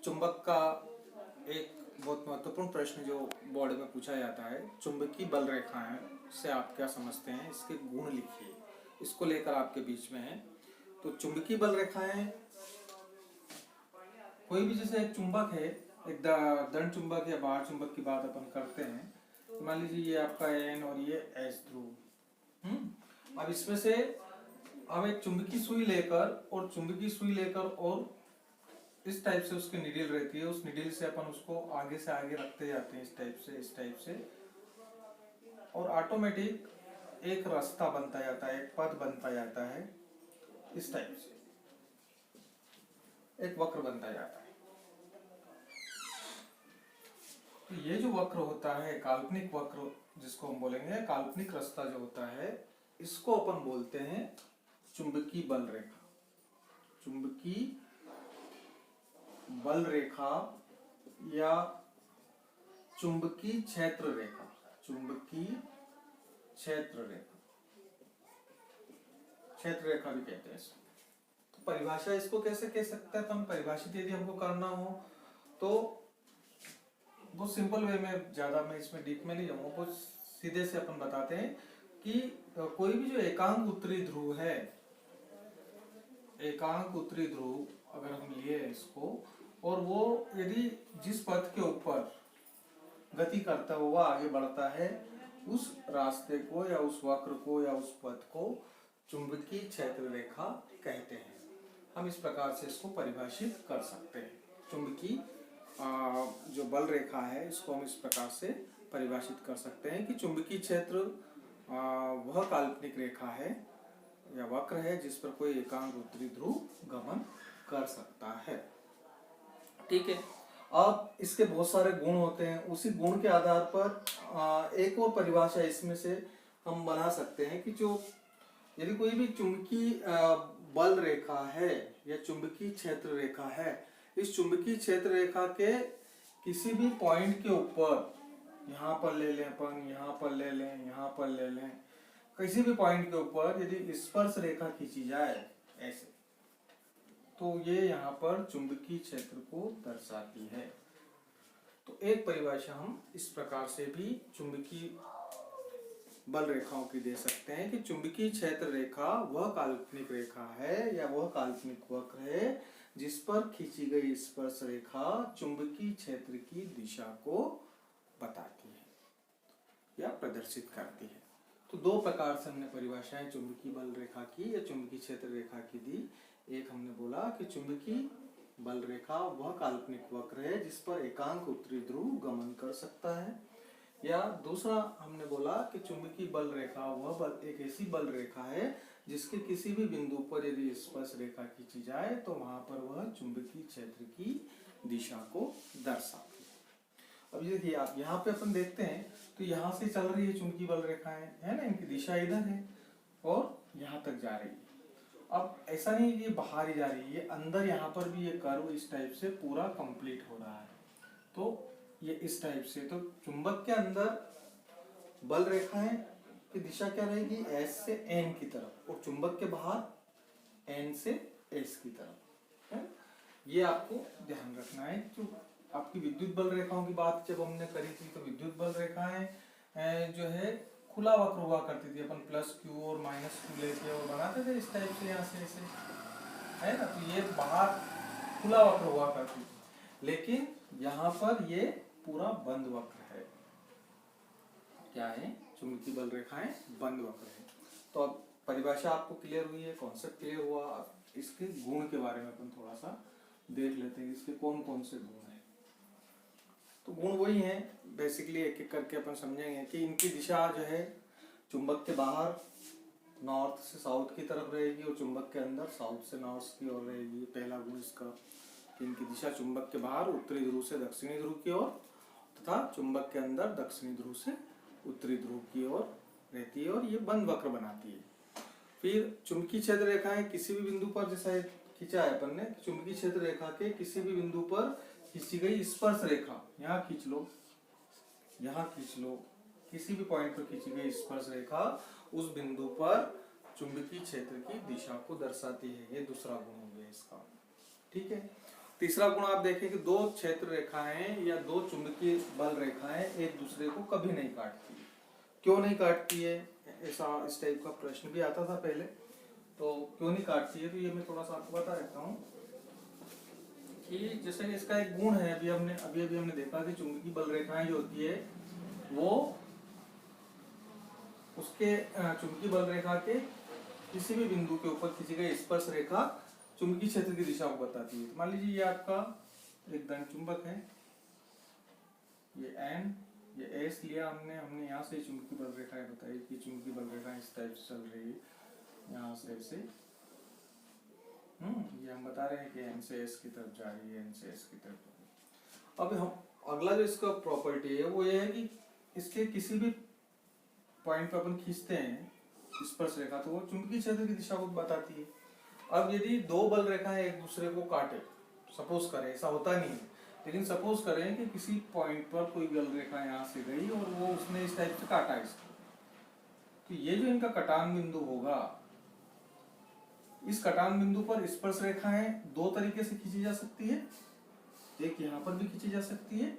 चुंबक का एक बहुत महत्वपूर्ण प्रश्न जो बोर्ड में पूछा जाता है, चुंबकीय बल रेखाएं से आप क्या समझते हैं, इसके गुण लिखिए। इसको लेकर आपके बीच में है। तो चुंबकीय बल रेखाएं, कोई भी जैसे एक चुंबक है, एक दंड चुंबक या बाहर चुंबक की बात अपन करते हैं, तो मान लीजिए ये आपका एन और ये एस ध्रुव। अब इसमें से हम एक चुंबकीय सुई लेकर और इस टाइप से उसकी निडिल रहती है, उस निडिल से अपन उसको आगे से आगे रखते जाते हैं, इस टाइप से और ऑटोमेटिक एक रास्ता बनता जाता है, एक पथ बनता जाता है, इस टाइप से एक वक्र बनता जाता है। तो ये जो वक्र होता है, काल्पनिक वक्र जिसको हम बोलेंगे, काल्पनिक रास्ता जो होता है, इसको अपन बोलते हैं चुंबकीय बल रेखा। चुंबकीय बल रेखा या चुंबकीय क्षेत्र रेखा, चुंबकीय क्षेत्र रेखा, क्षेत्र रेखा भी कहते हैं इसको। तो परिभाषा इसको कैसे कह सकते हैं, तो हम परिभाषित यदि हमको करना हो तो बहुत सिंपल वे में, ज्यादा मैं इसमें डीप में नहीं जाऊंगा, बहुत सीधे से अपन बताते हैं कि कोई भी जो एकांक उत्तरी ध्रुव है, एकांक उत्तरी ध्रुव अगर हम लिए इसको, और वो यदि जिस पथ के ऊपर गति करता हुआ आगे बढ़ता है, उस रास्ते को या उस वक्र को या उस पथ को चुंबकीय क्षेत्र रेखा कहते हैं। हम इस प्रकार से इसको परिभाषित कर सकते हैं। चुंबकीय जो बल रेखा है, इसको हम इस प्रकार से परिभाषित कर सकते हैं कि चुंबकीय क्षेत्र वह काल्पनिक रेखा है या वक्र है जिस पर कोई एकांक उत्तरी ध्रुव गमन कर सकता है। ठीक है। अब इसके बहुत सारे गुण होते हैं, उसी गुण के आधार पर एक और परिभाषा इसमें से हम बना सकते हैं कि जो यदि कोई भी चुंबकीय बल रेखा है या चुंबकीय क्षेत्र रेखा है, इस चुंबकीय क्षेत्र रेखा के किसी भी पॉइंट के ऊपर, यहाँ पर ले लें अपन, यहाँ पर ले लें, यहाँ पर ले लें, किसी भी पॉइंट के ऊपर यदि स्पर्श रेखा खींची जाए ऐसे, तो ये यहाँ पर चुंबकीय क्षेत्र को दर्शाती है। तो एक परिभाषा हम इस प्रकार से भी चुंबकीय बल रेखाओं की दे सकते हैं कि चुंबकीय क्षेत्र रेखा वह काल्पनिक रेखा है या वह काल्पनिक वक्र है जिस पर खींची गई स्पर्श रेखा चुंबकीय क्षेत्र की दिशा को बताती है या प्रदर्शित करती है। तो दो प्रकार से हमने परिभाषाएं चुंबकीय बल रेखा की या चुंबकीय क्षेत्र रेखा की दी। एक हमने बोला कि चुंबकीय बल रेखा वह काल्पनिक वक्र है जिस पर एकांक उत्तरी ध्रुव गमन कर सकता है, या दूसरा हमने बोला कि चुंबकीय बल रेखा वह एक ऐसी बल रेखा है जिसके किसी भी बिंदु पर यदि स्पर्श रेखा खींची जाए तो वहां पर वह चुंबकीय क्षेत्र की दिशा को दर्शाती है। अब देखिए आप यहाँ पे अपन देखते हैं तो यहाँ से चल रही है चुंबकीय बल रेखाएं, है ना, इनकी दिशा इधर है और यहाँ तक जा रही है। अब ऐसा नहीं कि बाहर ही जा रही है, अंदर यहाँ पर भी ये कर्व इस टाइप से पूरा कंप्लीट हो रहा है। तो ये इस टाइप से, तो चुंबक के अंदर बल रेखाएं की दिशा क्या रहेगी, एस से एन की तरफ, और चुंबक के बाहर एन से एस की तरफ है। ये आपको ध्यान रखना है। जो आपकी विद्युत बल रेखाओं की बात जब हमने करी थी, तो विद्युत बल रेखाएं जो है खुला वक्र हुआ करती थी, अपन प्लस क्यू और माइनस क्यू लेके और बनाते थे इस टाइप से, यहाँ से ऐसे, है ना। तो ये बाहर खुला वक्र हुआ करती थी, लेकिन यहाँ पर ये पूरा बंद वक्र है। क्या है, चुंबकीय बल रेखाएं बंद वक्र है। तो अब परिभाषा आपको क्लियर हुई है, कॉन्सेप्ट क्लियर हुआ। अब इसके गुण के बारे में अपन थोड़ा सा देख लेते हैं, इसके कौन कौन से गुण हैं। तो गुण वही हैं, बेसिकली एक एक करके अपन समझेंगे कि इनकी दिशा जो है चुंबक के बाहर नॉर्थ से साउथ की तरफ रहेगी और चुंबक के अंदर साउथ से नॉर्थ की ओर रहेगी। पहला गुण इसका, इनकी दिशा चुंबक के बाहर उत्तरी ध्रुव से दक्षिणी ध्रुव की ओर तथा चुंबक के अंदर दक्षिणी ध्रुव से उत्तरी ध्रुव की ओर रहती है और ये बंद वक्र बनाती है। फिर चुंबकीय क्षेत्र रेखाएं किसी भी बिंदु पर, जैसा खींचा है अपन ने, चुंबकीय क्षेत्र रेखा के किसी भी बिंदु पर खींची गई स्पर्श रेखा, यहाँ खींच लो, यहाँ खींच लो, किसी भी पॉइंट पर खींची गई स्पर्श रेखा उस बिंदु पर चुंबकीय क्षेत्र की दिशा को दर्शाती है। ये दूसरा गुण हो गया इसका। ठीक है। तीसरा गुण आप देखें कि दो क्षेत्र रेखाएं या दो चुंबकीय बल रेखाएं एक दूसरे को कभी नहीं काटती। क्यों नहीं काटती है, ऐसा इस टाइप का प्रश्न भी आता था पहले, तो क्यों नहीं काटती है, तो ये मैं थोड़ा सा आपको बता देता हूँ कि जैसे इसका एक गुण है, अभी हमने देखा कि चुंबकीय बल रेखाएं जो होती है वो उसके चुंबकीय बल रेखा के किसी भी बिंदु के ऊपर खींची गई स्पर्श रेखा चुंबकीय क्षेत्र की दिशा को बताती है। मान लीजिए ये आपका एक दंड चुंबक है, ये N, ये S लिया हमने यहाँ से चुंबकीय बल रेखाएं बताई कि चुंबकीय बल रेखा इस टाइप से चल रही है, यहाँ से ऐसे ये हम बता रहे हैं कि N से S की तरफ जा रही है, N से S की तरफ जा रही है। अब हम अगला जो इसका प्रॉपर्टी है वो ये है कि इसके किसी भी पॉइंट पर अपन खींचते हैं स्पर्श रेखा तो वो चुंबकीय क्षेत्र की दिशा को बताती है। अब यदि दो बल रेखाएं एक दूसरे को काटे, सपोज करें, ऐसा होता नहीं है लेकिन सपोज करें कि किसी पॉइंट पर कोई बल रेखा यहाँ से गई और वो उसने इस टाइप से काटा इसको, तो ये जो इनका कटान बिंदु होगा, इस कटान बिंदु पर स्पर्श रेखाएं दो तरीके से खींची जा सकती है, एक यहाँ पर भी खींची जा सकती है,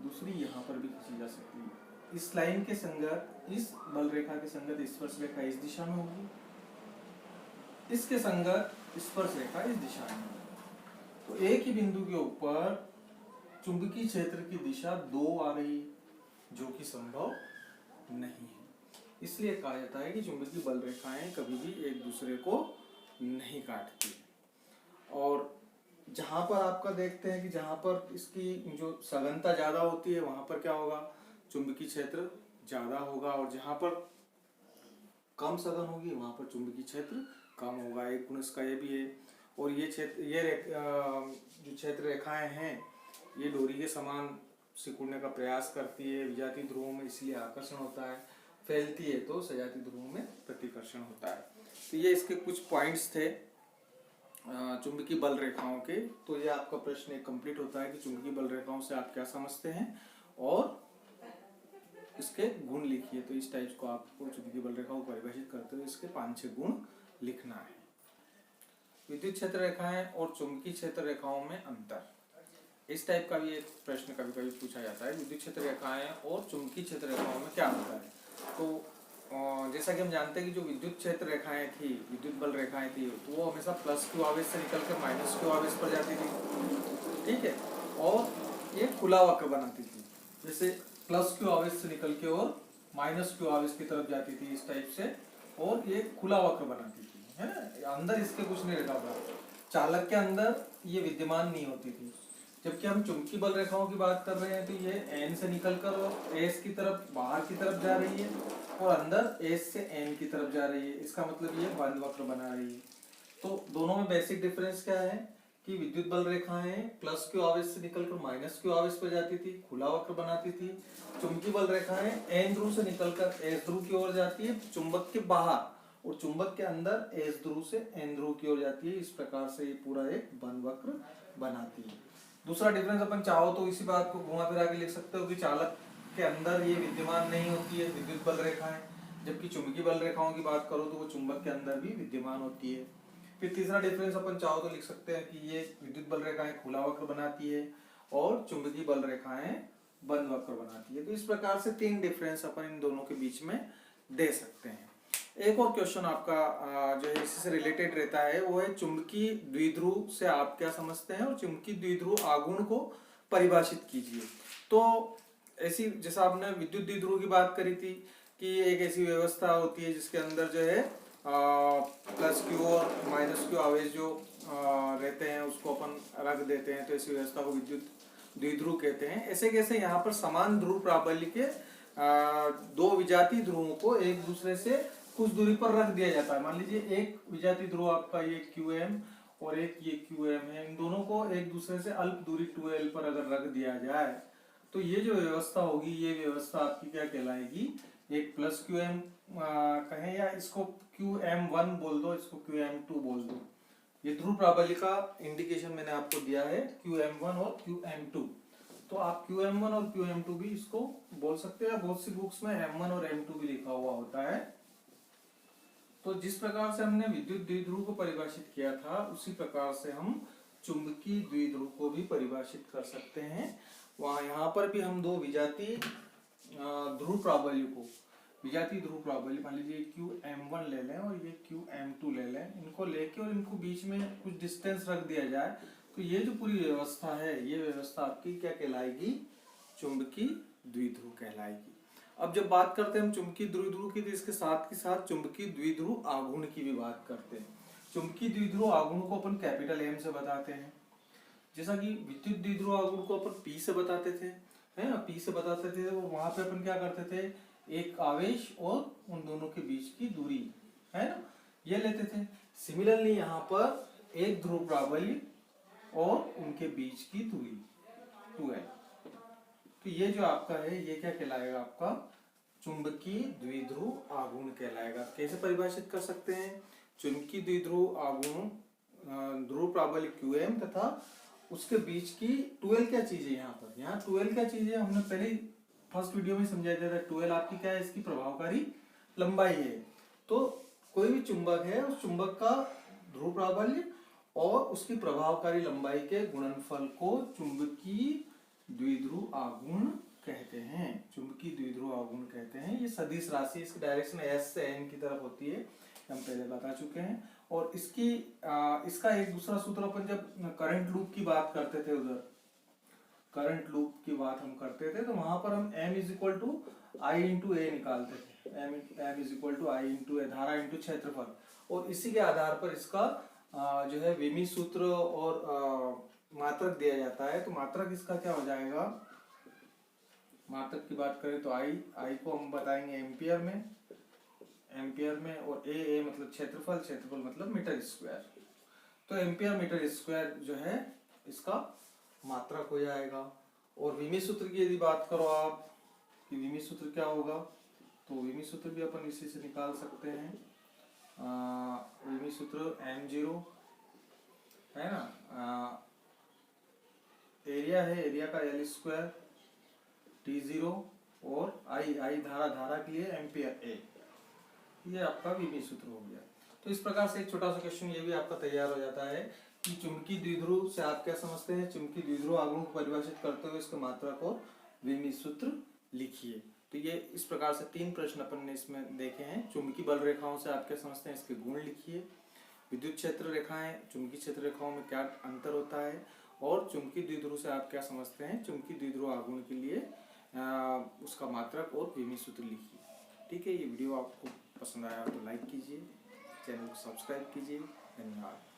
दूसरी यहाँ पर भी खींची जा सकती है। इस लाइन के संगत, इस बल रेखा के संगत स्पर्श रेखा इस दिशा में होगी, इसके संगत स्पर्श रेखा इस दिशा में होगी। तो एक ही बिंदु के ऊपर चुंबकीय क्षेत्र की दिशा दो आ रही है जो कि संभव नहीं है। इसलिए कहा जाता है कि चुंबकीय बल रेखाएं कभी भी एक दूसरे को नहीं काटती। और जहां पर आपका देखते हैं कि जहां पर इसकी जो सघनता ज्यादा होती है वहां पर क्या होगा, चुंबकीय क्षेत्र ज्यादा होगा, और जहां पर कम सघन होगी वहां पर चुंबकीय क्षेत्र कम होगा। एक गुण इसका ये भी है। और ये क्षेत्र, जो क्षेत्र रेखाएं हैं ये डोरी के समान सिकुड़ने का प्रयास करती है विजातीय ध्रुवों में, इसलिए आकर्षण होता है, फैलती है तो सजातीय ध्रुवों में प्रतिकर्षण होता है। तो ये इसके कुछ पॉइंट्स थे चुंबकीय बल रेखाओं के। तो ये आपका प्रश्न एक कंप्लीट होता है कि चुंबकीय बल रेखाओं से आप क्या समझते हैं और इसके गुण लिखिए। तो इस टाइप को आपको चुंबकीय बल रेखाओं को परिभाषित करते हुए इसके 5-6 गुण लिखना है। विद्युत क्षेत्र रेखाएं और चुंबकीय क्षेत्र रेखाओं में अंतर, इस टाइप का भी एक प्रश्न कभी कभी पूछा जाता है। विद्युत क्षेत्र रेखाएं और चुंबकीय क्षेत्र रेखाओं में क्या अंतर है। तो जैसा कि हम जानते हैं कि जो विद्युत क्षेत्र रेखाएं थी, विद्युत बल रेखाएं थी, तो वो हमेशा प्लस क्यू आवेश से निकलकर माइनस क्यू आवेश पर जाती थी, ठीक है, और ये खुला वक्र बनाती थी, जैसे प्लस क्यू आवेश से निकल के और माइनस क्यू आवेश की तरफ जाती थी इस टाइप से, और ये खुला वक्र बनाती थी, है ना, अंदर इसके कुछ नहीं रहता था, चालक के अंदर ये विद्यमान नहीं होती थी। जबकि हम चुंबकीय बल रेखाओं की बात कर रहे हैं तो ये एन से निकलकर और एस की तरफ, बाहर की तरफ जा रही है, और अंदर एस से एन की तरफ जा रही है। इसका मतलब ये बंद वक्र बना रही है। तो दोनों में बेसिक डिफरेंस क्या है कि विद्युत बल रेखाएं प्लस क्यू आवेश से निकलकर माइनस क्यू आवेश पर जाती थी, खुला वक्र बनाती थी। चुंबकीय बल रेखाएं एन ध्रुव से निकलकर एस ध्रुव की ओर जाती है चुंबक के बाहर, और चुंबक के अंदर एस ध्रुव से एन ध्रुव की ओर जाती है। इस प्रकार से ये पूरा एक बंद वक्र बनाती है। दूसरा डिफरेंस अपन चाहो तो इसी बात को घुमा फिरा के लिख सकते हो कि चालक के अंदर ये विद्यमान नहीं होती है विद्युत बल रेखाएं, जबकि चुंबकीय बल रेखाओं की बात करो तो वो चुंबक के अंदर भी विद्यमान होती है। फिर तीसरा डिफरेंस अपन चाहो तो लिख सकते हैं कि ये विद्युत बल रेखाएं खुला वक्र बनाती है और चुंबकीय बल रेखाएं बंद वक्र बनाती है। तो इस प्रकार से 3 डिफरेंस अपन इन दोनों के बीच में दे सकते हैं। एक और क्वेश्चन आपका जो है इससे रिलेटेड रहता है, वो है चुंबकीय द्विध्रुव से आप क्या समझते हैं और चुंबकीय द्विध्रुव आघूर्ण को परिभाषित कीजिए। तो ऐसी, जैसा आपने विद्युत द्विध्रुव की बात करी थी कि एक ऐसी व्यवस्था होती है जिसके अंदर जो है प्लस क्यू और माइनस क्यू आवेश जो रहते हैं उसको अपन रख देते हैं, तो ऐसी व्यवस्था को विद्युत द्विध्रुव कहते हैं। ऐसे कैसे यहाँ पर समान ध्रुव प्राबल्य के दो विजातीय ध्रुवों को एक दूसरे से कुछ दूरी पर रख दिया जाता है। मान लीजिए एक विजातीय ध्रुव आपका ये QM और एक ये QM है, इन दोनों को एक दूसरे से अल्प दूरी 2L पर अगर रख दिया जाए तो ये जो व्यवस्था होगी, ये व्यवस्था आपकी क्या कहलाएगी, एक प्लस QM कहें या इसको QM1 बोल दो, इसको QM2 बोल दो। ये ध्रुव प्राबल्य का इंडिकेशन मैंने आपको दिया है QM1 और QM2। तो आप QM1 और QM2 भी इसको बोल सकते हैं। बहुत सी बुक्स में M1 और M2 भी लिखा हुआ होता है। तो जिस प्रकार से हमने विद्युत द्विध्रुव को परिभाषित किया था उसी प्रकार से हम चुंबकीय द्विध्रुव को भी परिभाषित कर सकते हैं। वहाँ यहाँ पर भी हम दो विजातीय ध्रुव प्राबल्य को, विजातीय ध्रुव प्राबल्य मान लीजिए QM1 ले लें और ये QM2 ले लें, इनको लेके और इनको बीच में कुछ डिस्टेंस रख दिया जाए, तो ये जो पूरी व्यवस्था है, ये व्यवस्था आपकी क्या कहलाएगी? चुंबकीय द्विध्रुव कहलाएगी। अब जब बात करते हैं हम चुंबकीय द्विध्रुव की, तो इसके साथ के साथ चुंबकीय द्विध्रुव आघूर्ण की भी बात करते हैं। चुंबकीय द्विध्रुव आघूर्ण को अपन कैपिटल M से बताते हैं, जैसा कि विद्युत द्विध्रुव आघूर्ण को अपन P से बताते थे, है ना, P से बताते थे। तो वहां पे अपन क्या करते थे? एक आवेश और उन दोनों के बीच की दूरी, है ना, ये लेते थे। सिमिलरली यहाँ पर एक ध्रुव प्राबल्य और उनके बीच की दूरी 2l, तो ये जो आपका है ये क्या कहलाएगा? आपका चुंबकीय द्विध्रुव आघूर्ण कहलाएगा। कैसे परिभाषित कर सकते हैं? चुंबकीय द्विध्रुव आघूर्ण ध्रुव प्राबल्य QM तथा उसके बीच की 2l क्या चीज है? यहाँ पर, यहाँ 2l क्या चीज है? हमने पहले फर्स्ट वीडियो में समझाया था। 2l आपकी क्या है? इसकी प्रभावकारी लंबाई है। तो कोई भी चुंबक है, उस चुंबक का ध्रुव प्राबल्य और उसकी प्रभावकारी लंबाई के गुणनफल को चुंबकीय द्विध्रुव आघूर्ण कहते हैं। चुंबकीय द्विध्रुव आघूर्ण कहते हैं। ये सदिश राशि, इसकी डायरेक्शन S से N की तरफ होती है, हम पहले बता चुके हैं। और इसका एक दूसरा सूत्र अपन जब करंट लूप की बात करते थे, उधर करंट लूप की बात हम करते थे, तो वहां पर हम M = I × A निकालते थे। M = I × A, धारा इंटू क्षेत्रफल, और इसी के आधार पर इसका जो है विमी सूत्र और मात्रक दिया जाता है। तो मात्रक इसका क्या हो जाएगा? मात्रक की बात करें तो I को हम बताएंगे एम्पियर में, और A मतलब क्षेत्रफल मतलब मीटर स्क्वायर। तो एम्पियर मीटर स्क्वायर जो है इसका मात्रक हो जाएगा। और विमी सूत्र की यदि बात करो आप कि विमी सूत्र क्या होगा, तो विमी सूत्र भी अपन इसी से निकाल सकते हैं। विमी सूत्र M0 है ना, एरिया है, एरिया का L² T0 और I धारा के लिए एम्पियर A, ये आपका विमी सूत्र हो गया। तो इस प्रकार से एक छोटा सा क्वेश्चन ये भी आपका तैयार हो जाता है कि चुंबकीय द्विध्रुव से आप क्या समझते हैं? चुंबकीय द्विध्रुव आघूर्ण को परिभाषित करते हुए इसके मात्रक और विमी सूत्र लिखिए। तो ये इस प्रकार से 3 प्रश्न अपन ने इसमें देखे हैं। चुंबकीय बल रेखाओं से आप क्या समझते हैं? इसके गुण लिखिए। विद्युत क्षेत्र रेखाएं, चुंबकीय क्षेत्र रेखाओं में क्या अंतर होता है? और चुंबकीय द्विध्रुव से आप क्या समझते हैं? चुंबकीय द्विध्रुव आघूर्ण के लिए उसका मात्रक और विमी सूत्र लिखिए। ठीक है, ये वीडियो आपको पसंद आया तो लाइक कीजिए, चैनल को सब्सक्राइब कीजिए। धन्यवाद।